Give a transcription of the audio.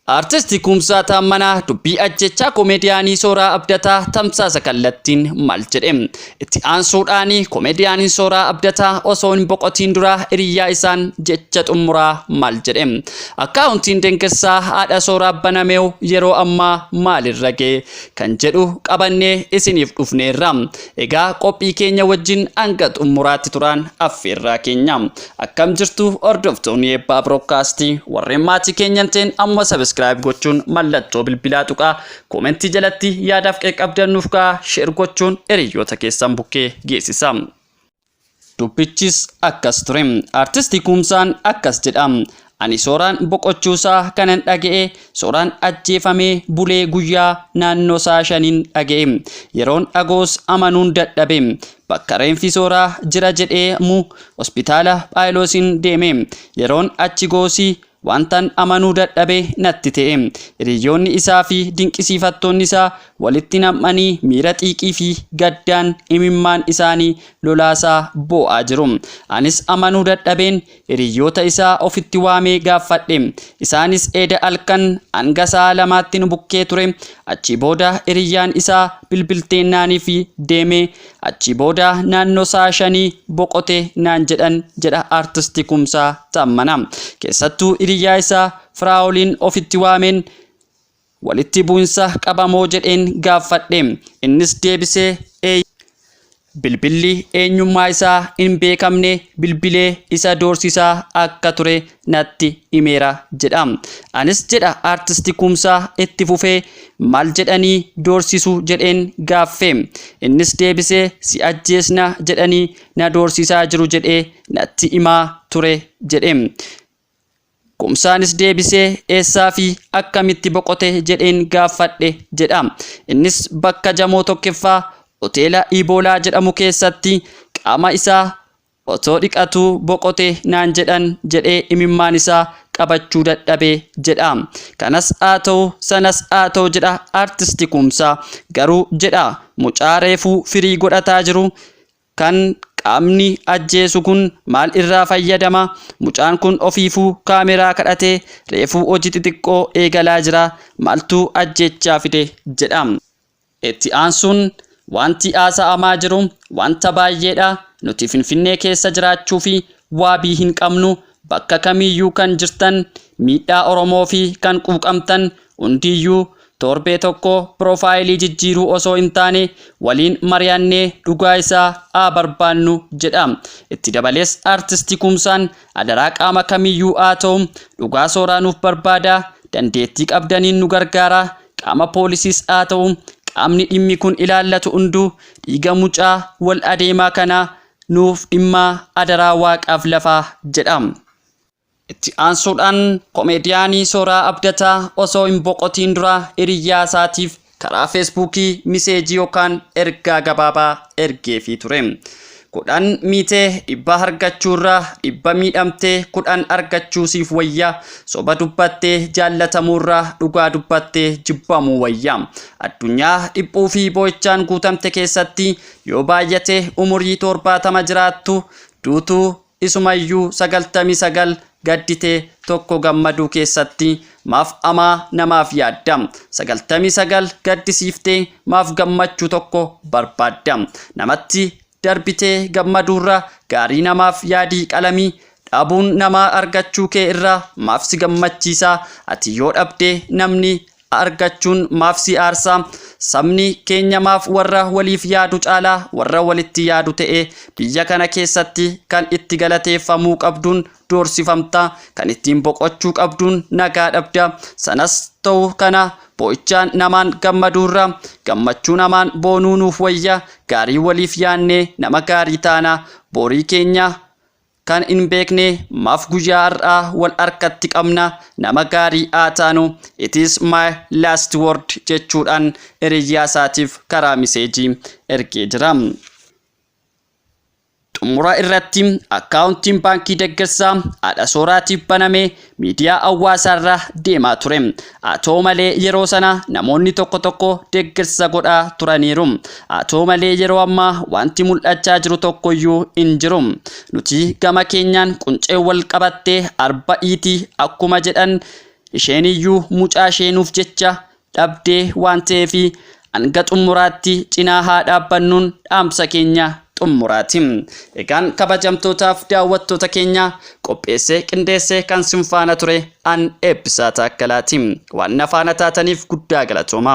Artisti Kumsaa Taammanaa dubbii ajjechaa komeediyaanii Sooraa Abdataa tamsaasa kallattiin maal jedhe. Itti aansuudhaan komeediyaanii Sooraa Abdataa osoo hin boqotiin dura hiriyaa isaan jecha xumuraa maal jedhe. Akkaawuntiin Dengessaa haadha Sooraa banameew yeroo ammaa maalirra ga'e kan jedhu qabannee isiniif dhufneerra. Egaa qophii keenya wajjin hanga xumuraatti turan affeerraa keenya. Akkam jirtu hordoftoonni Eebbaa Broadcastii warreen maatii keenyan ta'an amma subscribe gochuun mallattoo bilbilaa tuqaa komentii jalatti yaadaaf qabdannuuf kaa share gochuun hiriyoota keessan bukkee geessisa. Dubbichis akkas ture. Artisti Kumsaan akkas jedha. Ani Sooraan boqochuusaa kanan dhaga'e. Sooraan ajjeefamee bulee guyyaa naannoo saa 5 dhaga'e. Yeroon dhagoos amanuun dadhabe. Bakka reenfi Sooraa jira jedhee mu hospitaala Phaayiloosiin deeme. Yeroon achi goosii wantan amanuu dadhabe natti ta'e. Hiriyoonni isaa fi dinqisiifattoonni isaa walitti nam'anii miira xiiqii fi gaddaan imimmaan isaanii lolaasaa boo'aa jiru. Anis amanuu dadhabeen hiriyoota isaa ofitti waamee gaafadhe. Isaanis eeda halkan hanga sa'a 2tti nu bukkee ture. Achi booda hiriyaan isaa bilbilteennaanii fi deeme. Achi booda naannoo sa'a 5 boqote naan jedhan jedha artisti Kumsaa Taammanaa. Keessattuu hiriyaa isaa Firaa'oliin ofitti waameen walitti bu'insa qabamoo jedheen gaafadhe. Innis deebisee bilbilli eenyummaa isaa hin beekamne bilbilee isa doorsisaa akka ture natti himeera jedha. Anis jedha artisti Kumsaa itti fufee maal jedhanii doorsisu jedheen gaaffe. Innis deebisee si ajjeesna jedhanii na doorsisaa jiru jedhee natti himaa ture jedhe. Kumsaanis deebisee eessaa fi akkamitti boqote jedheen gaafadhe jedha. Innis bakka Jamoo Tokkoffaa hoteela Iboolaa jedhamu keessatti qaama isaa otoo dhiqatu boqote naan jedhan jedhee imimmaan isaa qabachuu dadhabe jedha. Kanas haa ta'u sanas haa ta'u jedha artisti Kumsaa. Garuu jedha mucaa reefuu firii godhataa jiru kan qaamni ajjeesu kun maal irraa fayyadama? Mucaan kun ofiifuu kaameraa kadhatee reefuu hojii xixiqqoo eegalaa jira. Maaltu ajjechaa fide jedha. Itti aansuun wanti haasa'amaa jiru wanta baay'eedha. Nuti Finfinnee keessa jiraachuu fi waabii hin qabnu. Bakka kamiyyuu kan jirtan miidhaa Oromoo fi kan quuqamtan hundiyyuu torbee tokko profaayilii jijjiiruu osoo hin taane waliin mari'annee dhugaa isaa haa barbaannu jedha. Itti dabalees artisti Kumsaan adaraa qaama kamiyyuu haa ta'u dhugaa Sooraa nuuf barbaada. Dandeettii qabdaniin nu gargaara. Qaama poolisiis haa ta'u qaamni dhimmi kun ilaallatu hunduu dhiiga mucaa wal adeemaa kana nuuf dhimma adaraa waaqaaf lafaa jedha. Itti aansuudhaan komeediyaanii Sooraa Abdataa osoo hin boqotiin dura hiriyaa isaatiif karaa feesbuukii miseejii yookaan ergaa gabaabaa ergeefii ture. 10 miitee 100 argachuurraa 100 miidhamtee 10 argachuusiif wayyaa. Soba dubbattee jaallatamuurraa dhugaa dubbattee jibbamuu wayyaa. Addunyaa dhiphuu fi boo'ichaan guutamte keessatti yoo baay'ate umurii 70 jiraattu duutuu isumayyuu 99 gadditee tokko gammaduu keessatti maaf amaa namaaf yaadda. 99 gaddisiiftee maaf gammachuu tokko barbaadda. Namatti darbitee gammaduurra gaarii namaaf yaadii qalamii dhabuun namaa argachuu kee irraa maaf si gammachiisa? Ati yoo dhabdee namni argachuun maaf si aarsa? Sabni keenya maaf warra waliif yaadu caalaa warra walitti yaadu ta'e biyya kana keessatti kan itti galateeffamuu qabduun doorsifamta, kan ittiin boqochuu qabduun nagaa dhabda. Sanas ta'u kana boo'ichaan namaan gammaduurra gammachuu namaan boonuu nuuf wayya. Gaarii waliif yaannee nama gaarii taana. Borii keenya kan hin beekne maaf guyyaa har'aa wal harkatti qabna? Nama gaarii haa taanu. It is my last word jechuudhaan hiriyaa isaatiif karaa miseejii ergee jira. Xumura irratti akkaawuntiin baankii Deeggarsaa haadha Sooraatiif banamee miidiyaa hawaasaarra deemaa ture. Haa ta'u malee yeroo sana namoonni tokko tokko deeggarsa godhaa turaniiru. Haa ta'u malee yeroo ammaa wanti mul'achaa jiru tokkoyyuu hin jiru. Nuti gama keenyaan quncee wal qabattee arba'iitii akkuma jedhan isheen iyyuu mucaa ishee nuuf jecha dhabdee waan ta'eef hanga xumuraatti cinaa haa dhaabbannuun dhaamsa keenya xumuraati. Egaan kabajamtootaaf daawwattoota keenya qopheessee qindeessee kan sin faana ture an Eebbisaa Taakkalaati. Waan na faana taataniif guddaa galatooma.